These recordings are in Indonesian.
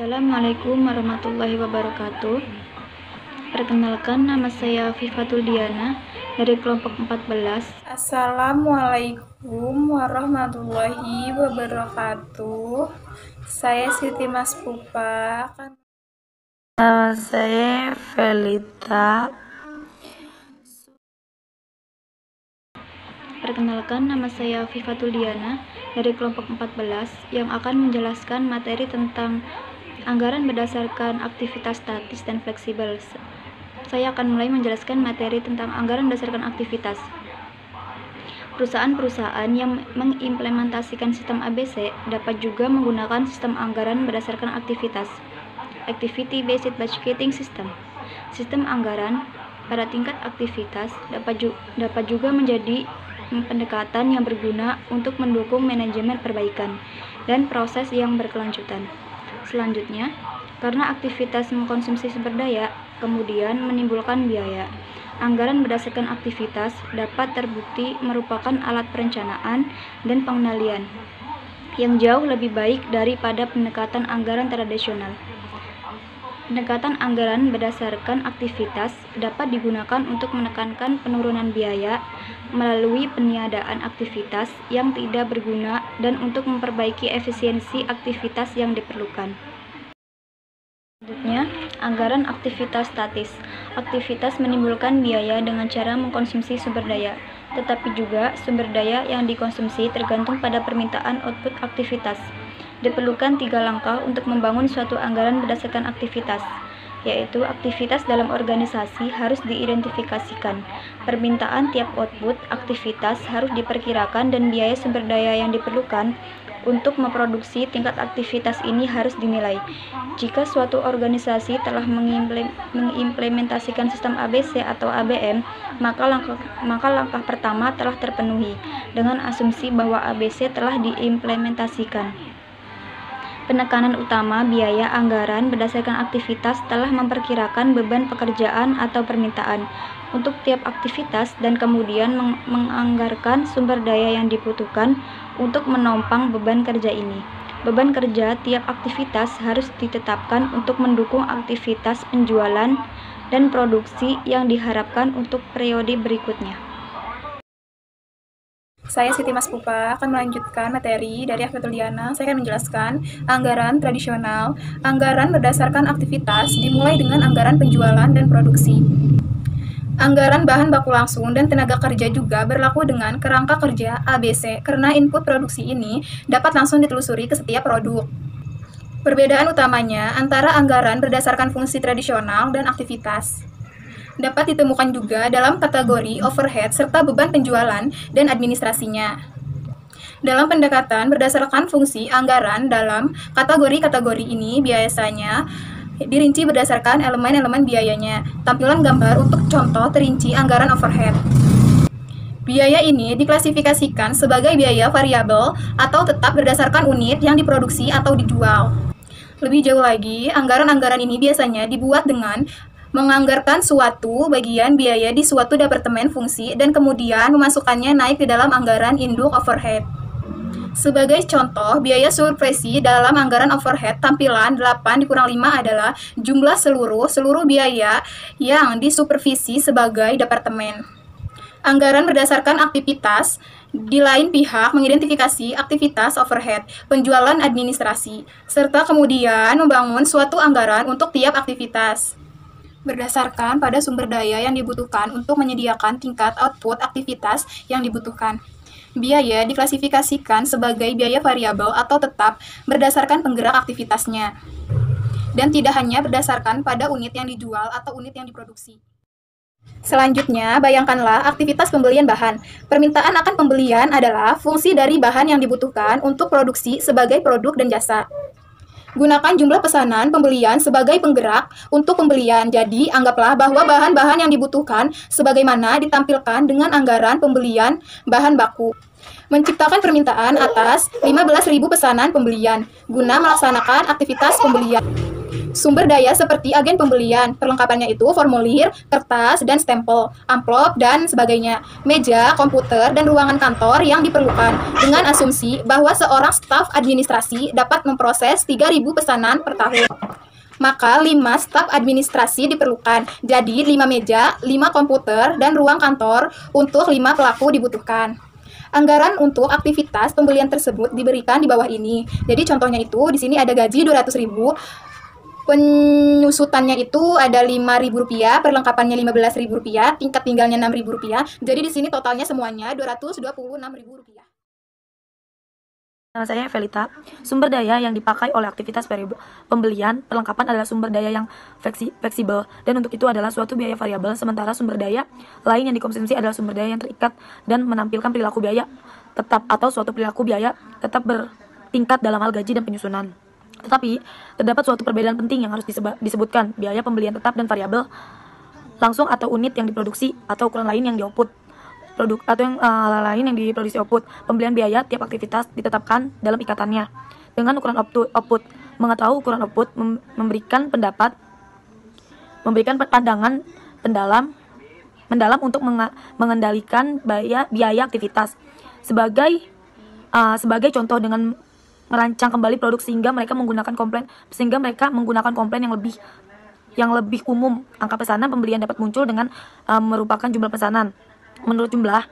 Assalamualaikum warahmatullahi wabarakatuh. Perkenalkan, nama saya Fifatul Diana dari kelompok 14. Assalamualaikum warahmatullahi wabarakatuh. Saya Siti Mas Pupa. Nama saya Felita. Perkenalkan, nama saya Fifatul Diana dari kelompok 14 yang akan menjelaskan materi tentang anggaran berdasarkan aktivitas statis dan fleksibel. Saya akan mulai menjelaskan materi tentang anggaran berdasarkan aktivitas. Perusahaan-perusahaan yang mengimplementasikan sistem ABC dapat juga menggunakan sistem anggaran berdasarkan aktivitas, Activity Based Budgeting System. Sistem anggaran pada tingkat aktivitas dapat juga menjadi pendekatan yang berguna untuk mendukung manajemen perbaikan dan proses yang berkelanjutan. Selanjutnya, karena aktivitas mengkonsumsi sumber daya, kemudian menimbulkan biaya, anggaran berdasarkan aktivitas dapat terbukti merupakan alat perencanaan dan pengendalian yang jauh lebih baik daripada pendekatan anggaran tradisional. Pendekatan anggaran berdasarkan aktivitas dapat digunakan untuk menekankan penurunan biaya melalui peniadaan aktivitas yang tidak berguna dan untuk memperbaiki efisiensi aktivitas yang diperlukan. Selanjutnya, anggaran aktivitas statis. Aktivitas menimbulkan biaya dengan cara mengkonsumsi sumber daya, tetapi juga sumber daya yang dikonsumsi tergantung pada permintaan output aktivitas. Diperlukan 3 langkah untuk membangun suatu anggaran berdasarkan aktivitas, yaitu aktivitas dalam organisasi harus diidentifikasikan, permintaan tiap output aktivitas harus diperkirakan, dan biaya sumber daya yang diperlukan untuk memproduksi tingkat aktivitas ini harus dinilai. Jika suatu organisasi telah mengimplementasikan sistem ABC atau ABM, maka langkah pertama telah terpenuhi dengan asumsi bahwa ABC telah diimplementasikan. Penekanan utama biaya anggaran berdasarkan aktivitas telah memperkirakan beban pekerjaan atau permintaan untuk tiap aktivitas dan kemudian menganggarkan sumber daya yang dibutuhkan untuk menopang beban kerja ini. Beban kerja tiap aktivitas harus ditetapkan untuk mendukung aktivitas penjualan dan produksi yang diharapkan untuk periode berikutnya. Saya Siti Mas Pupa akan melanjutkan materi dari Fifatul Diana. Saya akan menjelaskan anggaran tradisional. Anggaran berdasarkan aktivitas dimulai dengan anggaran penjualan dan produksi. Anggaran bahan baku langsung dan tenaga kerja juga berlaku dengan kerangka kerja ABC karena input produksi ini dapat langsung ditelusuri ke setiap produk. Perbedaan utamanya antara anggaran berdasarkan fungsi tradisional dan aktivitas dapat ditemukan juga dalam kategori overhead serta beban penjualan dan administrasinya. Dalam pendekatan berdasarkan fungsi anggaran dalam kategori-kategori ini biasanya dirinci berdasarkan elemen-elemen biayanya. Tampilan gambar untuk contoh terinci anggaran overhead. Biaya ini diklasifikasikan sebagai biaya variabel atau tetap berdasarkan unit yang diproduksi atau dijual. Lebih jauh lagi, anggaran-anggaran ini biasanya dibuat dengan menganggarkan suatu bagian biaya di suatu departemen fungsi dan kemudian memasukkannya naik ke dalam anggaran induk overhead. Sebagai contoh, biaya supervisi dalam anggaran overhead tampilan 8 dikurang 5 adalah jumlah seluruh biaya yang disupervisi sebagai departemen. Anggaran berdasarkan aktivitas di lain pihak mengidentifikasi aktivitas overhead, penjualan administrasi, serta kemudian membangun suatu anggaran untuk tiap aktivitas berdasarkan pada sumber daya yang dibutuhkan untuk menyediakan tingkat output aktivitas yang dibutuhkan. Biaya diklasifikasikan sebagai biaya variabel atau tetap berdasarkan penggerak aktivitasnya, dan tidak hanya berdasarkan pada unit yang dijual atau unit yang diproduksi. Selanjutnya, bayangkanlah aktivitas pembelian bahan. Permintaan akan pembelian adalah fungsi dari bahan yang dibutuhkan untuk produksi sebagai produk dan jasa. Gunakan jumlah pesanan pembelian sebagai penggerak untuk pembelian. Jadi, anggaplah bahwa bahan-bahan yang dibutuhkan sebagaimana ditampilkan dengan anggaran pembelian bahan baku. Menciptakan permintaan atas 15.000 pesanan pembelian guna melaksanakan aktivitas pembelian. Sumber daya seperti agen pembelian, perlengkapannya itu formulir, kertas, dan stempel, amplop, dan sebagainya, meja, komputer, dan ruangan kantor yang diperlukan, dengan asumsi bahwa seorang staf administrasi dapat memproses 3.000 pesanan per tahun. Maka 5 staf administrasi diperlukan, jadi 5 meja, 5 komputer, dan ruang kantor untuk 5 pelaku dibutuhkan. Anggaran untuk aktivitas pembelian tersebut diberikan di bawah ini. Jadi contohnya itu, di sini ada gaji 200.000, penyusutannya itu ada Rp5.000, perlengkapannya Rp15.000, tingkat tinggalnya Rp6.000. Jadi di sini totalnya semuanya Rp226.000. Nama saya Felita. Sumber daya yang dipakai oleh aktivitas pembelian perlengkapan adalah sumber daya yang fleksibel, dan untuk itu adalah suatu biaya variabel, sementara sumber daya lain yang dikonsumsi adalah sumber daya yang terikat dan menampilkan perilaku biaya tetap atau suatu perilaku biaya tetap bertingkat dalam hal gaji dan penyusunan. Tetapi, terdapat suatu perbedaan penting yang harus disebutkan, biaya pembelian tetap dan variabel langsung atau unit yang diproduksi atau ukuran lain yang dioutput produk atau yang lain yang diproduksi output. Pembelian biaya tiap aktivitas ditetapkan dalam ikatannya dengan ukuran output. Mengetahui ukuran output memberikan pandangan mendalam untuk mengendalikan biaya aktivitas. Sebagai contoh, dengan merancang kembali produk sehingga mereka menggunakan komplain yang lebih umum, angka pesanan pembelian dapat muncul dengan merupakan jumlah pesanan. Menurut jumlah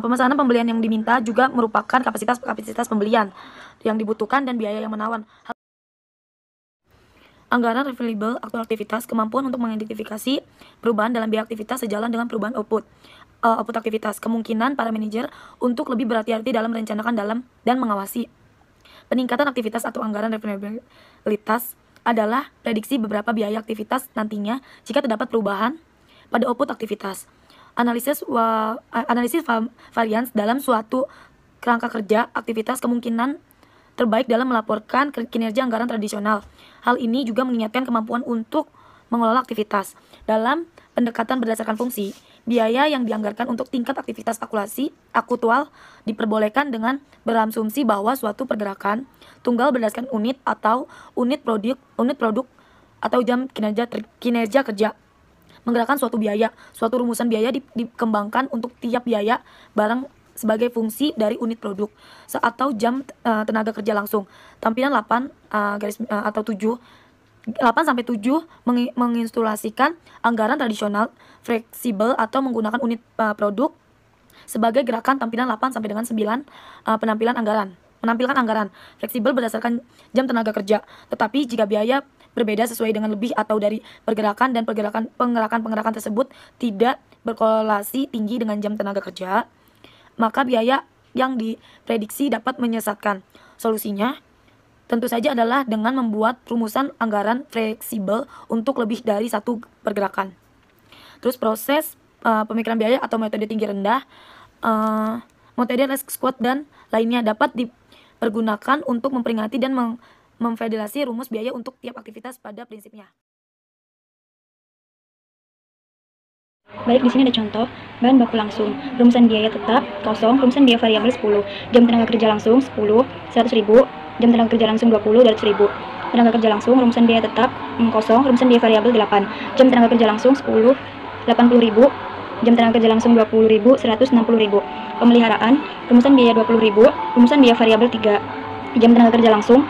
pemesanan pembelian yang diminta juga merupakan kapasitas pembelian yang dibutuhkan dan biaya yang menawan. Anggaran available atau aktivitas, kemampuan untuk mengidentifikasi perubahan dalam biaya aktivitas sejalan dengan perubahan output aktivitas, kemungkinan para manajer untuk lebih berhati-hati dalam merencanakan dan mengawasi. Peningkatan aktivitas atau anggaran revenabilitas adalah prediksi beberapa biaya aktivitas nantinya jika terdapat perubahan pada output aktivitas. Analisis varians dalam suatu kerangka kerja aktivitas kemungkinan terbaik dalam melaporkan kinerja anggaran tradisional. Hal ini juga mengingatkan kemampuan untuk mengelola aktivitas. Dalam pendekatan berdasarkan fungsi, biaya yang dianggarkan untuk tingkat aktivitas aktual diperbolehkan dengan berasumsi bahwa suatu pergerakan tunggal berdasarkan unit produk atau jam kinerja kerja. Menggerakkan suatu rumusan biaya dikembangkan untuk tiap biaya barang sebagai fungsi dari unit produk atau jam tenaga kerja langsung. Tampilan 8-7 menginstalasikan anggaran tradisional fleksibel atau menggunakan unit produk sebagai gerakan. Tampilan 8 sampai dengan 9 menampilkan anggaran fleksibel berdasarkan jam tenaga kerja. Tetapi jika biaya berbeda sesuai dengan lebih atau dari pergerakan dan penggerakan tersebut tidak berkorelasi tinggi dengan jam tenaga kerja, maka biaya yang diprediksi dapat menyesatkan. Solusinya tentu saja adalah dengan membuat rumusan anggaran fleksibel untuk lebih dari satu pergerakan. Terus proses pemikiran biaya atau metode tinggi rendah, metode risk squad dan lainnya dapat dipergunakan untuk memperingati dan memvalidasi rumus biaya untuk tiap aktivitas pada prinsipnya. Baik, di sini ada contoh bahan baku langsung. Rumusan biaya tetap 0, rumusan biaya variabel 10, jam tenaga kerja langsung 10, 100.000, jam tenaga kerja langsung 20, 200.000. Tenaga kerja langsung, rumusan biaya tetap 0, rumusan biaya variabel 8, jam tenaga kerja langsung 10, 80.000, jam tenaga kerja langsung 20.000, 160.000. Pemeliharaan, rumusan biaya 20.000, rumusan biaya variabel 3, jam tenaga kerja langsung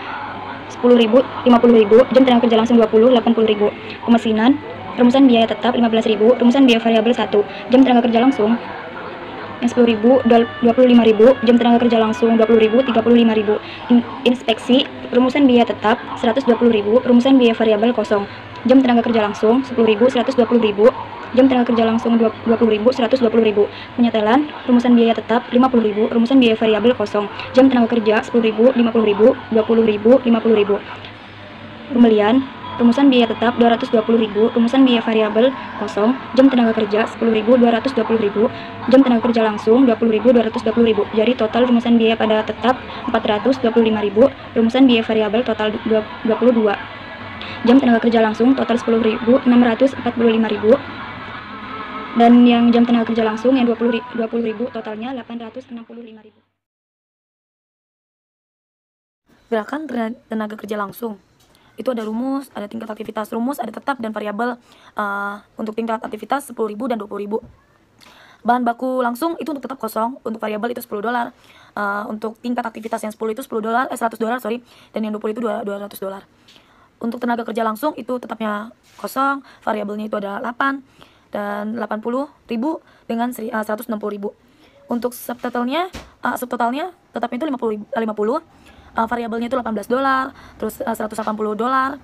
10.000, 50.000, jam tenaga kerja langsung 20, 80.000. Pemesinan, rumusan biaya tetap 15.000, rumusan biaya variabel 1, jam tenaga kerja langsung 10.000, 25.000, jam tenaga kerja langsung 20.000, 35.000. Inspeksi, rumusan biaya tetap 120.000, rumusan biaya variabel 0, jam tenaga kerja langsung 10.000, 120.000, jam tenaga kerja langsung 20.000, 120.000. Penyetelan, rumusan biaya tetap 50.000, rumusan biaya variabel 0, jam tenaga kerja 10.000, 50.000, 20.000, 50.000. Pembelian, rumusan biaya tetap 220.000, rumusan biaya variabel 0, jam tenaga kerja 10.000, 220.000, jam tenaga kerja langsung 20.000, 220.000. Jadi total rumusan biaya pada tetap 425.000, rumusan biaya variabel total 22. Jam tenaga kerja langsung total 10.000, 645.000. Dan yang jam tenaga kerja langsung yang 20.000 totalnya 865.000. Gerakan tenaga kerja langsung. itu ada rumus, ada tingkat aktivitas. Rumus ada tetap dan variabel. Untuk tingkat aktivitas 10.000 dan 20.000. Bahan baku langsung itu untuk tetap kosong, untuk variabel itu $10. Untuk tingkat aktivitas yang 10 itu $100 sorry, dan yang 20 itu $200. Untuk tenaga kerja langsung itu tetapnya kosong, variabelnya itu ada 8 dan 80.000 dengan 160.000. Untuk subtotalnya tetapnya itu 50, variabelnya itu $18, terus $180,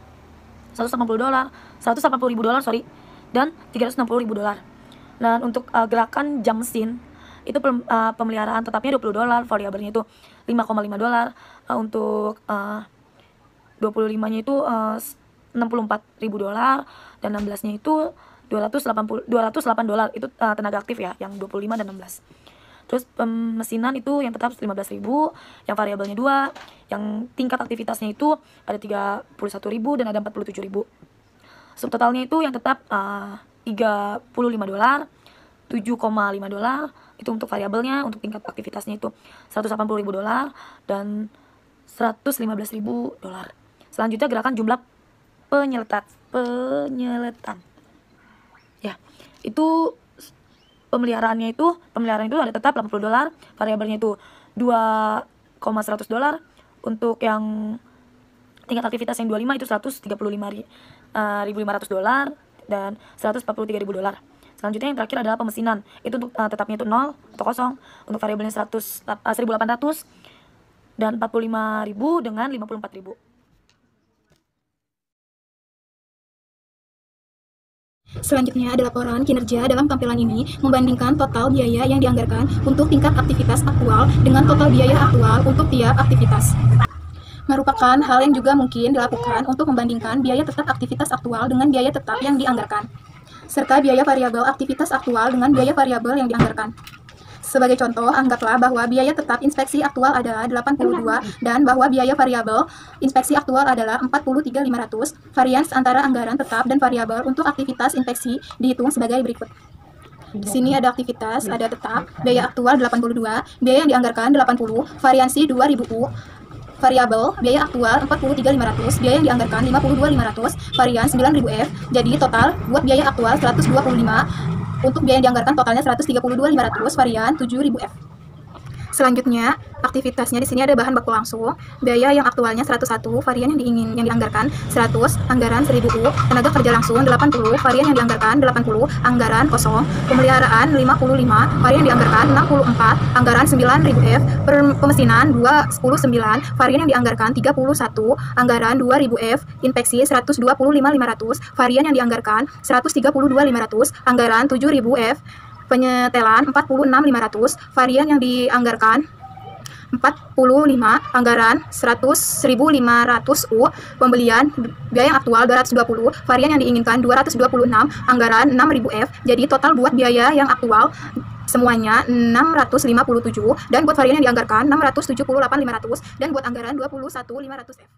$180.000 sorry, dan $360.000. Dan untuk gerakan jam mesin itu pemeliharaan tetapnya $20, variabelnya itu $5,5. Untuk 25-nya itu $64.000 dan 16-nya itu $208. Itu tenaga aktif ya, yang 25 dan 16. Terus pemesinan itu yang tetap 15.000, yang variabelnya 2, yang tingkat aktivitasnya itu ada 31.000 dan ada 47.000. Subtotalnya itu yang tetap $35, $7,5. Itu untuk variabelnya, untuk tingkat aktivitasnya itu $180.000 dan $115.000. Selanjutnya gerakan jumlah penyeletan. Ya, itu pemeliharaan itu ada tetap $80, variabelnya itu $2,100. Untuk yang tingkat aktivitas yang 25 itu $135.500 dan $143.000. Selanjutnya yang terakhir adalah pemesinan. Itu untuk tetapnya itu 0 atau kosong. Untuk variabelnya 1.800 dan 45.000 dengan 54.000. Selanjutnya ada laporan kinerja. Dalam tampilan ini membandingkan total biaya yang dianggarkan untuk tingkat aktivitas aktual dengan total biaya aktual untuk tiap aktivitas. Merupakan hal yang juga mungkin dilakukan untuk membandingkan biaya tetap aktivitas aktual dengan biaya tetap yang dianggarkan, serta biaya variabel aktivitas aktual dengan biaya variabel yang dianggarkan. Sebagai contoh, anggaplah bahwa biaya tetap inspeksi aktual adalah 82 dan bahwa biaya variabel inspeksi aktual adalah 43.500. Varians antara anggaran tetap dan variabel untuk aktivitas inspeksi dihitung sebagai berikut. Di sini ada aktivitas, ada tetap, biaya aktual 82, biaya yang dianggarkan 80, variansi 2.000 U, variabel, biaya aktual 43.500, biaya yang dianggarkan 52.500, varian 9.000 F, jadi total buat biaya aktual 125, untuk biaya yang dianggarkan totalnya 132.500, varian 7.000 F. Selanjutnya, aktivitasnya di sini ada bahan baku langsung, biaya yang aktualnya 101, varian yang dianggarkan 100, anggaran 1.000 U, tenaga kerja langsung 80, varian yang dianggarkan 80, anggaran kosong, pemeliharaan 55, varian yang dianggarkan 64, anggaran 9.000 F, pemesinan 210.9, varian yang dianggarkan 31, anggaran 2.000 F, inspeksi 125.500, varian yang dianggarkan 132.500, anggaran 7.000 F, penyetelan 46.500, varian yang dianggarkan 45, anggaran 100.500 U, pembelian biaya yang aktual 220, varian yang diinginkan 226, anggaran 6.000 F, jadi total buat biaya yang aktual semuanya 657 dan buat varian yang dianggarkan 678.500 dan buat anggaran 21.500 F.